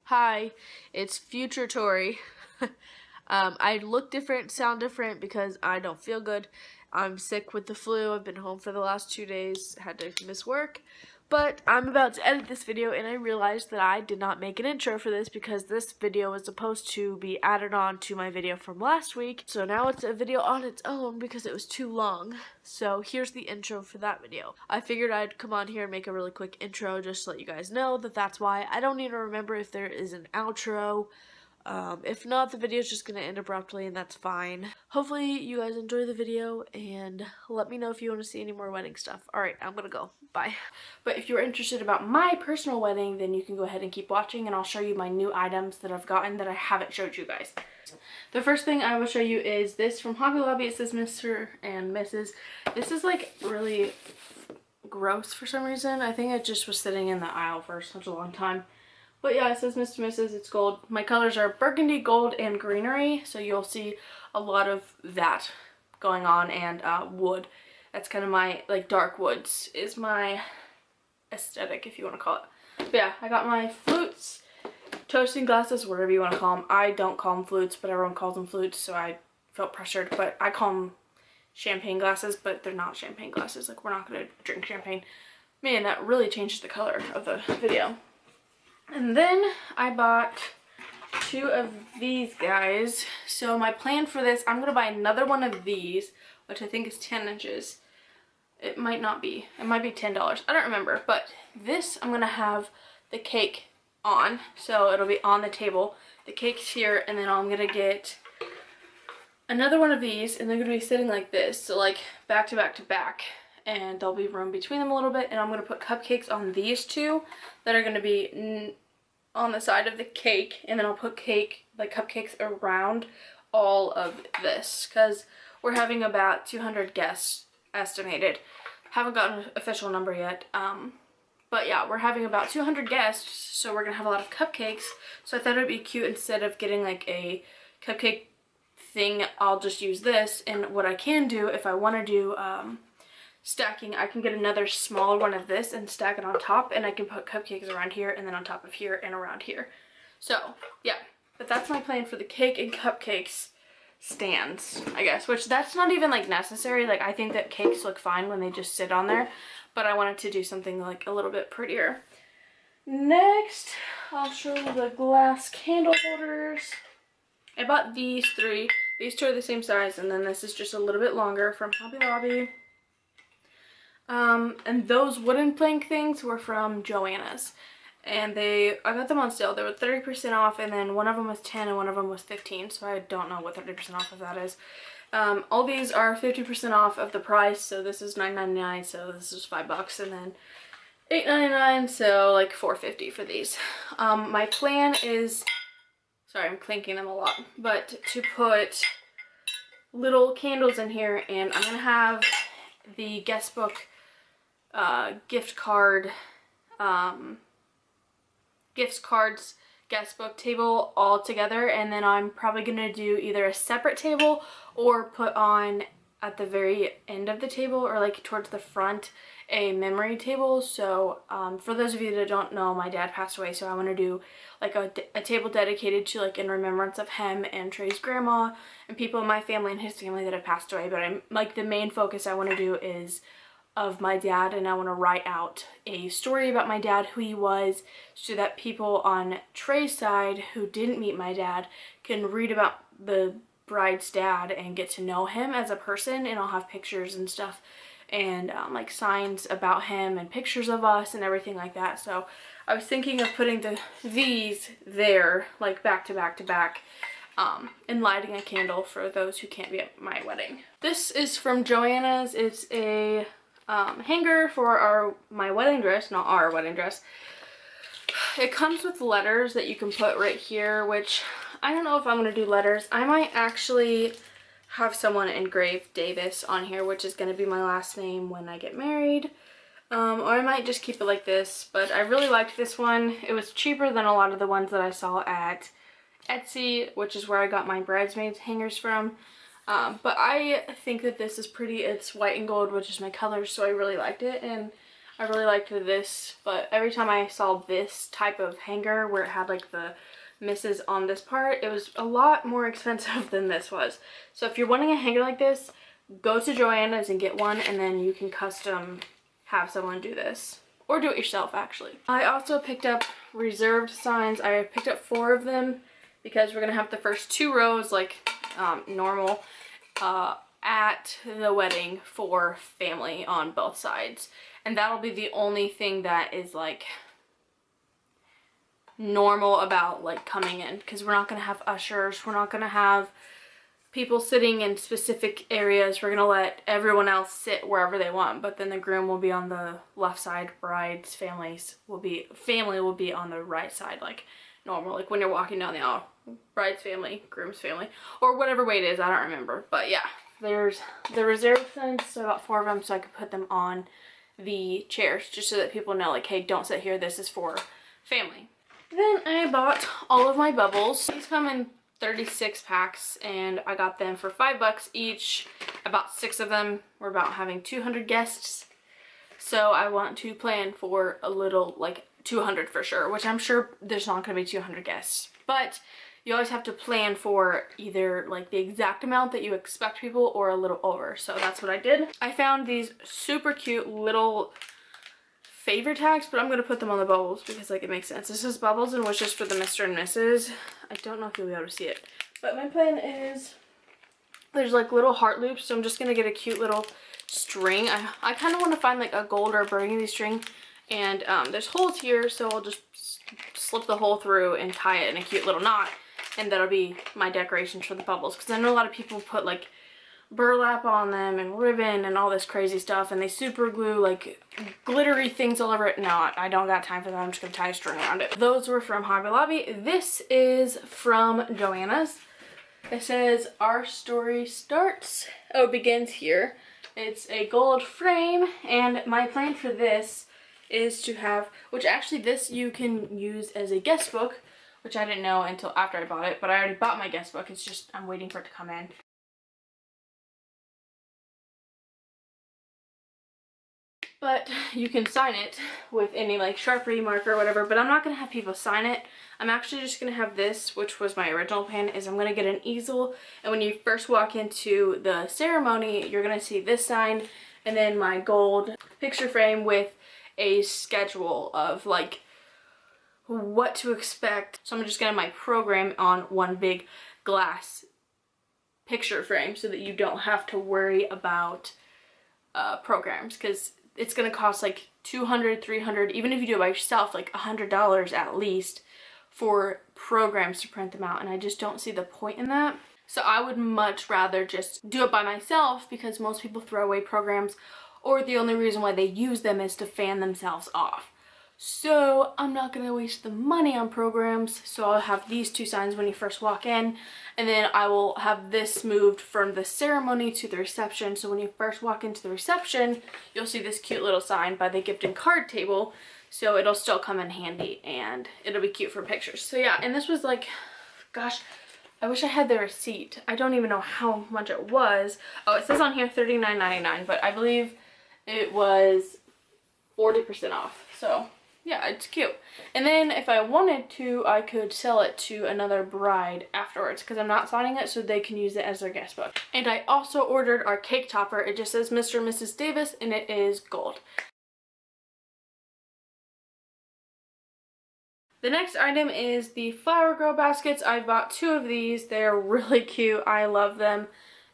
Hi, it's future Tori. I look different, sound different because I don't feel good. I'm sick with the flu. I've been home for the last 2 days, had to miss work. But I'm about to edit this video and I realized that I did not make an intro for this because this video was supposed to be added on to my video from last week. So now it's a video on its own because it was too long. So here's the intro for that video. I figured I'd come on here and make a really quick intro just to let you guys know that that's why. I don't even remember if there is an outro. If not, the video is just going to end abruptly, and that's fine. Hopefully, you guys enjoy the video, and let me know if you want to see any more wedding stuff. Alright, I'm gonna go. Bye. But if you're interested about my personal wedding, then you can go ahead and keep watching, and I'll show you my new items that I've gotten that I haven't showed you guys. The first thing I will show you is this from Hobby Lobby. It says Mr. and Mrs. This is like really gross for some reason. I think it just was sitting in the aisle for such a long time. But yeah, it says Mr. Mrs. It's gold. My colors are burgundy, gold, and greenery. So you'll see a lot of that going on, and wood. That's kind of my, like, dark woods is my aesthetic, if you want to call it. But yeah, I got my flutes, toasting glasses, whatever you want to call them. I don't call them flutes, but everyone calls them flutes, so I felt pressured. But I call them champagne glasses, but they're not champagne glasses. Like, we're not going to drink champagne. Man, that really changed the color of the video. And then I bought two of these guys. So my plan for this, I'm going to buy another one of these, which I think is 10 inches. It might not be. It might be $10. I don't remember. But this, I'm going to have the cake on. So it'll be on the table. The cake's here, and then I'm going to get another one of these, and they're going to be sitting like this. So like back to back to back. And there'll be room between them a little bit, and I'm going to put cupcakes on these two that are going to be on the side of the cake, and then I'll put cupcakes around all of this because we're having about 200 guests estimated. Haven't gotten an official number yet, but yeah, we're having about 200 guests, so we're going to have a lot of cupcakes. So I thought it would be cute, instead of getting like a cupcake thing, I'll just use this. And what I can do if I want to do stacking, I can get another smaller one of this and stack it on top, and I can put cupcakes around here and then on top of here and around here. So yeah, but that's my plan for the cake and cupcakes stands, I guess, which that's not even like necessary. Like, I think that cakes look fine when they just sit on there, but I wanted to do something like a little bit prettier. Next, I'll show you the glass candle holders. I bought these three. These two are the same size, and then this is just a little bit longer from Hobby Lobby. And those wooden plank things were from Joanna's, and I got them on sale. They were 30% off, and then one of them was 10 and one of them was 15, so I don't know what 30% off of that is. All these are 50% off of the price, so this is $9.99, so this is $5, and then $8.99, so like $4.50 for these. My plan is, sorry, I'm clinking them a lot, but to put little candles in here, and I'm gonna have the guest book gift cards guest book table all together, and then I'm probably gonna do either a separate table or put on at the very end of the table, or like towards the front, a memory table. So for those of you that don't know, my dad passed away, so I want to do like a table dedicated to, like, in remembrance of him and Trey's grandma and people in my family and his family that have passed away. But I'm like, the main focus I want to do is of my dad, and I want to write out a story about my dad, who he was, so that people on Trey's side who didn't meet my dad can read about the bride's dad and get to know him as a person. And I'll have pictures and stuff, and like signs about him and pictures of us and everything like that. So I was thinking of putting these there, like back to back to back, and lighting a candle for those who can't be at my wedding. This is from Joanna's. It's a hanger for my wedding dress, not our wedding dress. It comes with letters that you can put right here, which I don't know if I'm going to do letters. I might actually have someone engrave Davis on here, which is going to be my last name when I get married. Or I might just keep it like this, but I really liked this one. It was cheaper than a lot of the ones that I saw at Etsy, which is where I got my bridesmaids hangers from. But I think that this is pretty. It's white and gold, which is my color, so I really liked it, and I really liked this, but every time I saw this type of hanger where it had like the misses on this part, it was a lot more expensive than this was. So if you're wanting a hanger like this, go to Joann's and get one, and then you can custom have someone do this. Or do it yourself, actually. I also picked up reserved signs. I picked up 4 of them because we're going to have the first 2 rows like normal at the wedding for family on both sides. And that'll be the only thing that is like normal about like coming in, because we're not going to have ushers. We're not going to have people sitting in specific areas. We're going to let everyone else sit wherever they want, but then the groom will be on the left side, bride's family will be on the right side, like normal, like when you're walking down the aisle. Bride's family, groom's family, or whatever way it is, I don't remember. But yeah, there's the reserved signs, so I got 4 of them so I could put them on the chairs, just so that people know, like, hey, don't sit here, this is for family. Then I bought all of my bubbles. These come in 36 packs, and I got them for $5 each. About 6 of them. We're about having 200 guests, so I want to plan for a little, like 200 for sure, which I'm sure there's not going to be 200 guests, but you always have to plan for either like the exact amount that you expect people or a little over. So that's what I did. I found these super cute little favor tags, but I'm going to put them on the bubbles because like it makes sense. This is bubbles and was just for the Mr. and Mrs. I don't know if you'll be able to see it, but my plan is there's like little heart loops, so I'm just going to get a cute little string. I kind of want to find like a gold or burgundy string, and there's holes here, so I'll just slip the hole through and tie it in a cute little knot, and that'll be my decorations for the bubbles, because I know a lot of people put like burlap on them and ribbon and all this crazy stuff, and they super glue like glittery things all over it. No, I don't got time for that. I'm just gonna tie a string around it. Those were from Hobby Lobby. This is from Joann's. It says our story starts, begins here. It's a gold frame, and my plan for this is to have, which actually this you can use as a guest book, which I didn't know until after I bought it, but I already bought my guest book. It's just I'm waiting for it to come in. But you can sign it with any like Sharpie marker or whatever, but I'm not going to have people sign it. I'm actually just going to have this, which was my original plan, is I'm going to get an easel, and when you first walk into the ceremony, you're going to see this sign, and then my gold picture frame with a schedule of like what to expect. So I'm just going to have my program on one big glass picture frame so that you don't have to worry about programs, because it's going to cost like $200, $300, even if you do it by yourself, like $100 at least for programs to print them out, and I just don't see the point in that. So I would much rather just do it by myself, because most people throw away programs, or the only reason why they use them is to fan themselves off. So I'm not going to waste the money on programs, so I'll have these 2 signs when you first walk in, and then I will have this moved from the ceremony to the reception. So when you first walk into the reception, you'll see this cute little sign by the gift and card table, so it'll still come in handy and it'll be cute for pictures. So yeah, and this was like, gosh, I wish I had the receipt. I don't even know how much it was. Oh, it says on here $39.99, but I believe it was 40% off. So yeah, it's cute. And then if I wanted to, I could sell it to another bride afterwards, because I'm not signing it, so they can use it as their guest book. And I also ordered our cake topper. It just says Mr. and Mrs. Davis, and it is gold. The next item is the flower grow baskets. I bought 2 of these. They're really cute. I love them.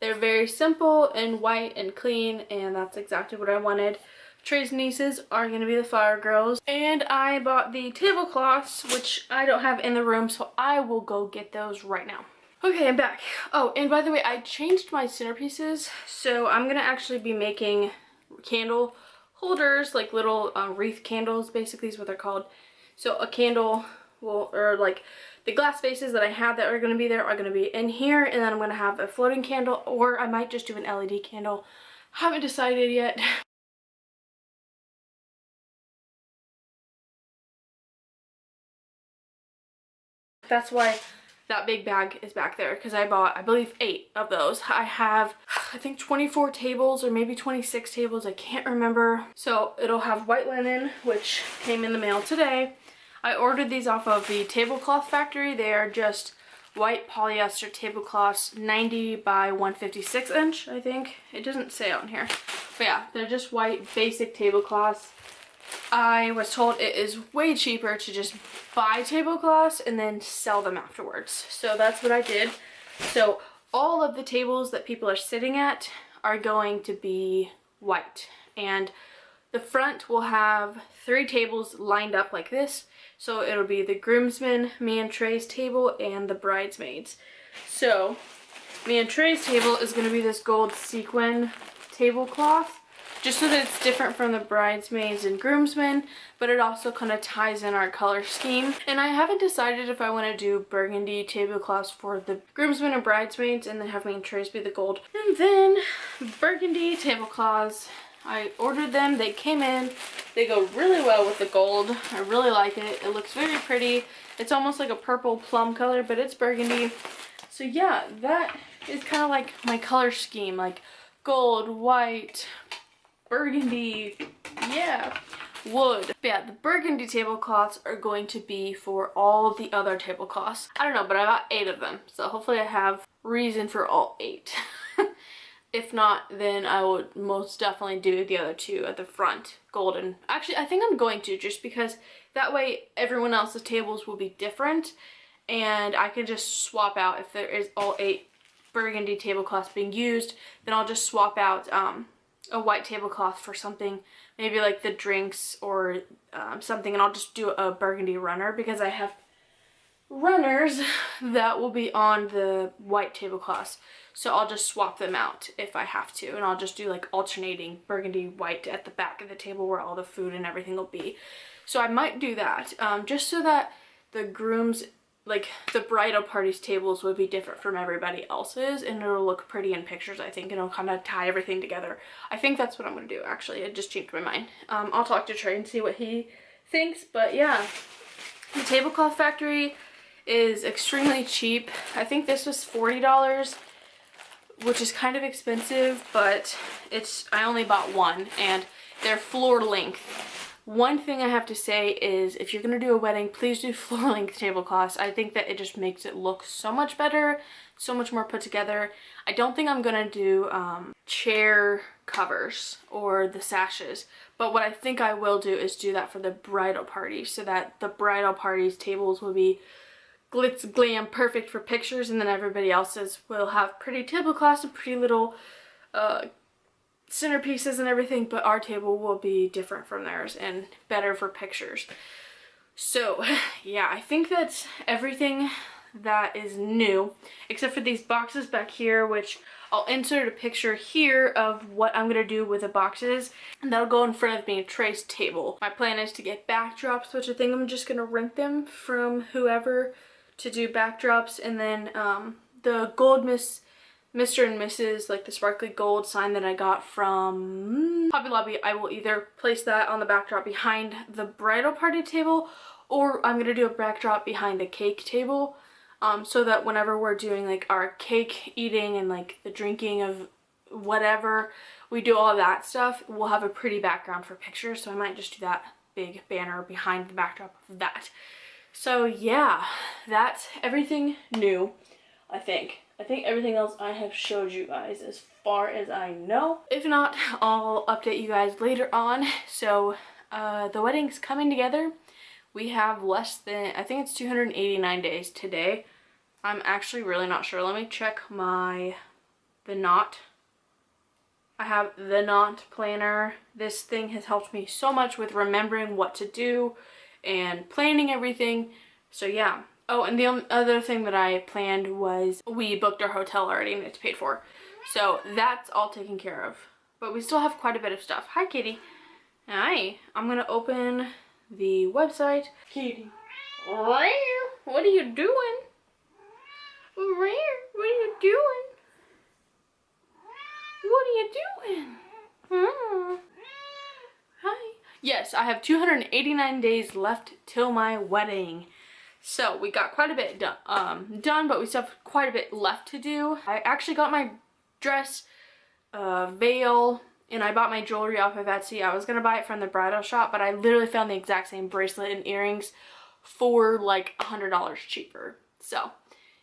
They're very simple and white and clean, and that's exactly what I wanted. Trey's nieces are going to be the flower girls. And I bought the tablecloths, which I don't have in the room, so I will go get those right now. Okay, I'm back. Oh, and by the way, I changed my centerpieces, so I'm going to actually be making candle holders, like little wreath candles, basically is what they're called. So a candle will, or like the glass vases that I have that are going to be there are going to be in here, and then I'm going to have a floating candle, or I might just do an LED candle. Haven't decided yet. That's why that big bag is back there because I bought, I believe, 8 of those. I have, I think, 24 tables or maybe 26 tables. I can't remember. So it'll have white linen, which came in the mail today. I ordered these off of the Tablecloth Factory. They are just white polyester tablecloths, 90 by 156 inch, I think. It doesn't say on here. But yeah, they're just white basic tablecloths. I was told it is way cheaper to just buy tablecloths and then sell them afterwards. So that's what I did. So all of the tables that people are sitting at are going to be white. And the front will have 3 tables lined up like this. So it'll be the groomsmen, me and Trey's table, and the bridesmaids. So me and Trey's table is going to be this gold sequin tablecloth, just so that it's different from the bridesmaids and groomsmen, but it also kind of ties in our color scheme. And I haven't decided if I want to do burgundy tablecloths for the groomsmen and bridesmaids and then have me and Trey's be the gold. And then burgundy tablecloths, I ordered them, they came in, they go really well with the gold. I really like it. It looks very pretty. It's almost like a purple plum color, but it's burgundy. So yeah, that is kind of like my color scheme, like gold, white, burgundy, yeah, wood. But yeah, the burgundy tablecloths are going to be for all the other tablecloths. I don't know, but I got 8 of them, so hopefully I have reason for all 8. If not, then I would most definitely do the other 2 at the front, golden. Actually, I think I'm going to, just because that way everyone else's tables will be different, and I can just swap out if there is all 8 burgundy tablecloths being used, then I'll just swap out a white tablecloth for something, maybe like the drinks or something, and I'll just do a burgundy runner because I have runners that will be on the white tablecloths. So I'll just swap them out if I have to, and I'll just do like alternating burgundy white at the back of the table where all the food and everything will be. So I might do that just so that the grooms, like the bridal party's tables, would be different from everybody else's, and it'll look pretty in pictures, I think, and it'll kind of tie everything together. I think that's what I'm going to do, actually. It just changed my mind. I'll talk to Trey and see what he thinks, but yeah. The Tablecloth Factory is extremely cheap. I think this was $40, which is kind of expensive, but I only bought one, and they're floor length. One thing I have to say is if you're going to do a wedding, please do floor length tablecloths. I think that it just makes it look so much better, so much more put together. I don't think I'm going to do chair covers or the sashes, but what I think I will do is do that for the bridal party, so that the bridal party's tables will be glitz glam perfect for pictures, and then everybody else's will have pretty tablecloths and pretty little centerpieces and everything, but our table will be different from theirs and better for pictures. So yeah, I think that's everything that is new, except for these boxes back here, which I'll insert a picture here of what I'm gonna do with the boxes, and that'll go in front of me and Trey's table. My plan is to get backdrops, which I think I'm just gonna rent them from whoever to do backdrops, and then the gold Mr. and Mrs., like the sparkly gold sign that I got from Hobby Lobby, I will either place that on the backdrop behind the bridal party table, or I'm gonna do a backdrop behind the cake table, so that whenever we're doing like our cake eating and like the drinking of whatever, we do all that stuff, we'll have a pretty background for pictures. So I might just do that big banner behind the backdrop of that. So yeah, that's everything new, I think. I think everything else I have showed you guys as far as I know. If not, I'll update you guys later on. So the wedding's coming together. We have less than, I think it's 289 days today. I'm actually really not sure. Let me check the knot. I have the knot planner. This thing has helped me so much with remembering what to do and planning everything. So yeah. Oh, and the other thing that I planned was we booked our hotel already and it's paid for. So that's all taken care of. But we still have quite a bit of stuff. Hi, Kitty. Hi. I'm gonna open the website. Kitty. What are you doing? What are you doing? What are you doing? Hi. Yes, I have 289 days left till my wedding. So we got quite a bit done, but we still have quite a bit left to do. I actually got my dress, veil, and I bought my jewelry off of Etsy. I was gonna buy it from the bridal shop, but I literally found the exact same bracelet and earrings for like $100 cheaper. So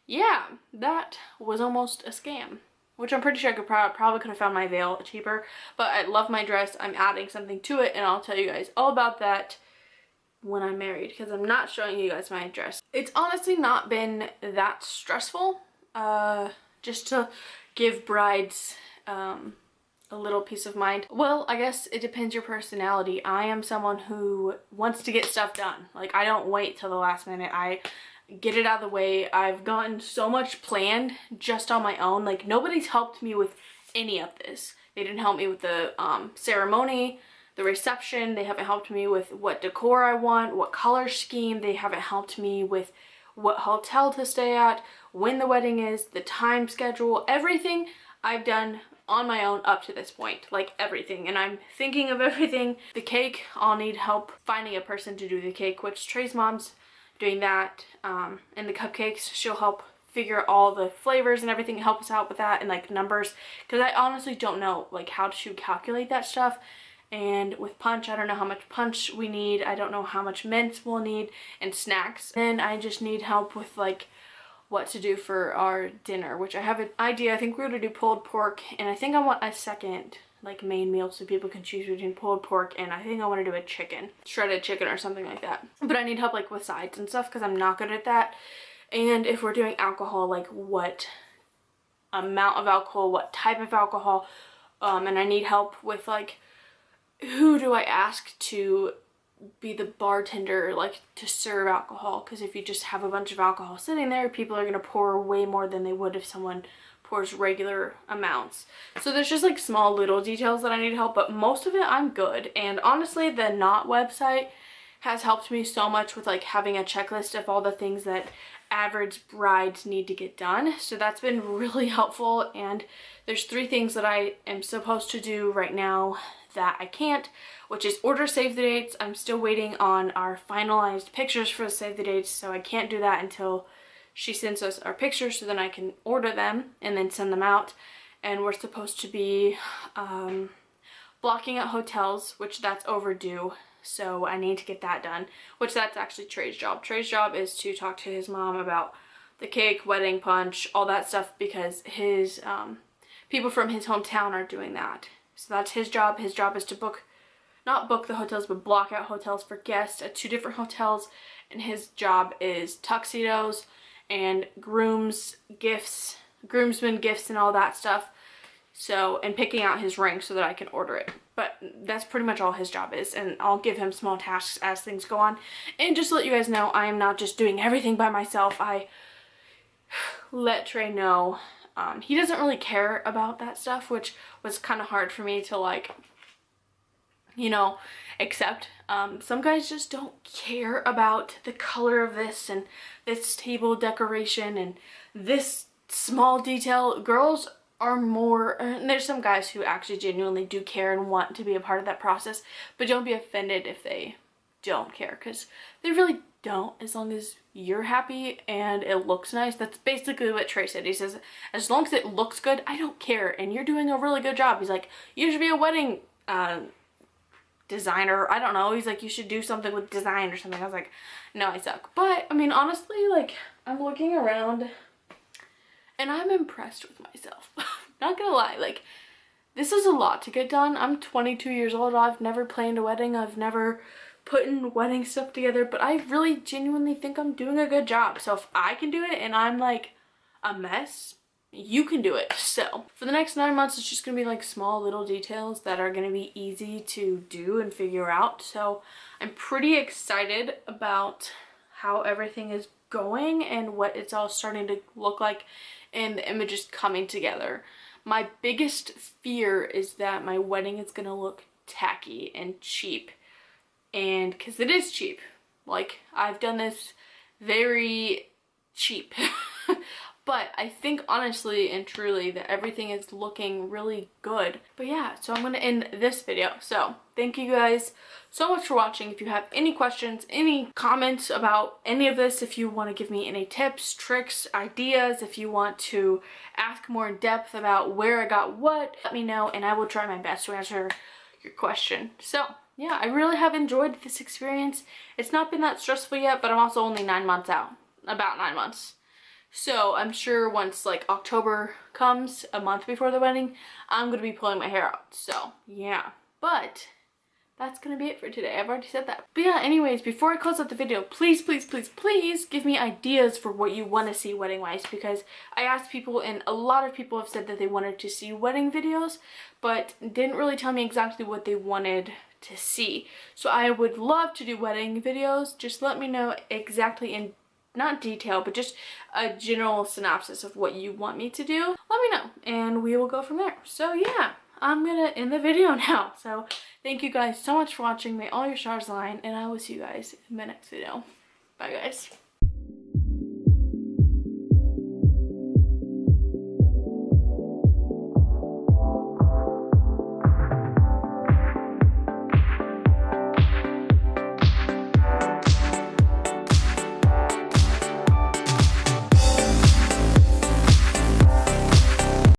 yeah, that was almost a scam, which I'm pretty sure I could probably could have found my veil cheaper, but I love my dress. I'm adding something to it, and I'll tell you guys all about that when I'm married, because I'm not showing you guys my dress. It's honestly not been that stressful, just to give brides a little peace of mind. Well, I guess it depends your personality. I am someone who wants to get stuff done. Like, I don't wait till the last minute. I get it out of the way. I've gotten so much planned just on my own. Like, nobody's helped me with any of this. They didn't help me with the ceremony, the reception. They haven't helped me with what decor I want, what color scheme. They haven't helped me with what hotel to stay at, when the wedding is, the time schedule, everything I've done on my own up to this point, like everything, and I'm thinking of everything. The cake, I'll need help finding a person to do the cake, which Trey's mom's doing that, and the cupcakes, she'll help figure all the flavors and everything, help us out with that, and like numbers, because I honestly don't know like how to calculate that stuff. And with punch, I don't know how much punch we need, I don't know how much mince we'll need, and snacks. Then I just need help with like what to do for our dinner, which I have an idea. I think we're gonna do pulled pork, and I think I want a second like main meal so people can choose between pulled pork, and I think I want to do a chicken, shredded chicken or something like that. But I need help like with sides and stuff because I'm not good at that. And if we're doing alcohol, like what amount of alcohol, what type of alcohol, and I need help with like who do I ask to be the bartender, like to serve alcohol, because if you just have a bunch of alcohol sitting there, people are going to pour way more than they would if someone pours regular amounts. So there's just like small little details that I need help, but most of it I'm good. And honestly, the Knot website has helped me so much with like having a checklist of all the things that average brides need to get done. So that's been really helpful, and there's 3 things that I am supposed to do right now that I can't, which is order save the dates. I'm still waiting on our finalized pictures for the save the dates, so I can't do that until she sends us our pictures, so then I can order them and then send them out. And we're supposed to be blocking out hotels, which that's overdue, so I need to get that done, which that's actually Trey's job. Trey's job is to talk to his mom about the cake, wedding punch, all that stuff, because his people from his hometown are doing that. So that's his job. His job is to not book the hotels, but block out hotels for guests at 2 different hotels. And his job is tuxedos and groomsmen gifts and all that stuff. So, and picking out his ring so that I can order it. But that's pretty much all his job is. And I'll give him small tasks as things go on. And just to let you guys know, I am not just doing everything by myself. I let Trey know. He doesn't really care about that stuff, which was kind of hard for me to like, you know, accept. Some guys just don't care about the color of this and this table decoration and this small detail. Girls are more, and there's some guys who actually genuinely do care and want to be a part of that process, but don't be offended if they don't care, because they really don't, as long as you're happy and it looks nice. That's basically what Trey said. He says, as long as it looks good, I don't care, and you're doing a really good job. He's like, you should be a wedding designer. I don't know. He's like, you should do something with design or something. I was like, no, I suck. But I mean, honestly, like, I'm looking around and I'm impressed with myself. Not gonna lie, like, this is a lot to get done. I'm 22 years old. I've never planned a wedding. I've never put in wedding stuff together, but I really genuinely think I'm doing a good job. So if I can do it and I'm like a mess, you can do it. So for the next 9 months, it's just gonna be like small little details that are gonna be easy to do and figure out. So I'm pretty excited about how everything is going and what it's all starting to look like and the images coming together. My biggest fear is that my wedding is gonna look tacky and cheap, and because it is cheap. Like, I've done this very cheap But I think honestly and truly that everything is looking really good. But yeah, so I'm gonna end this video. So thank you guys so much for watching. If you have any questions, any comments about any of this, if you want to give me any tips, tricks, ideas, if you want to ask more in depth about where I got what, let me know and I will try my best to answer your question. So yeah, I really have enjoyed this experience. It's not been that stressful yet, but I'm also only 9 months out, about 9 months. So I'm sure once like October comes, a month before the wedding, I'm gonna be pulling my hair out. So yeah, but that's gonna be it for today. I've already said that. But yeah, anyways, before I close out the video, please, please, please, please give me ideas for what you want to see wedding wise, because I asked people and a lot of people have said that they wanted to see wedding videos, but didn't really tell me exactly what they wanted to see. So I would love to do wedding videos. Just let me know exactly in not detail, but just a general synopsis of what you want me to do. Let me know and we will go from there. So yeah, I'm gonna end the video now. So thank you guys so much for watching. May all your stars align and I will see you guys in my next video. Bye guys.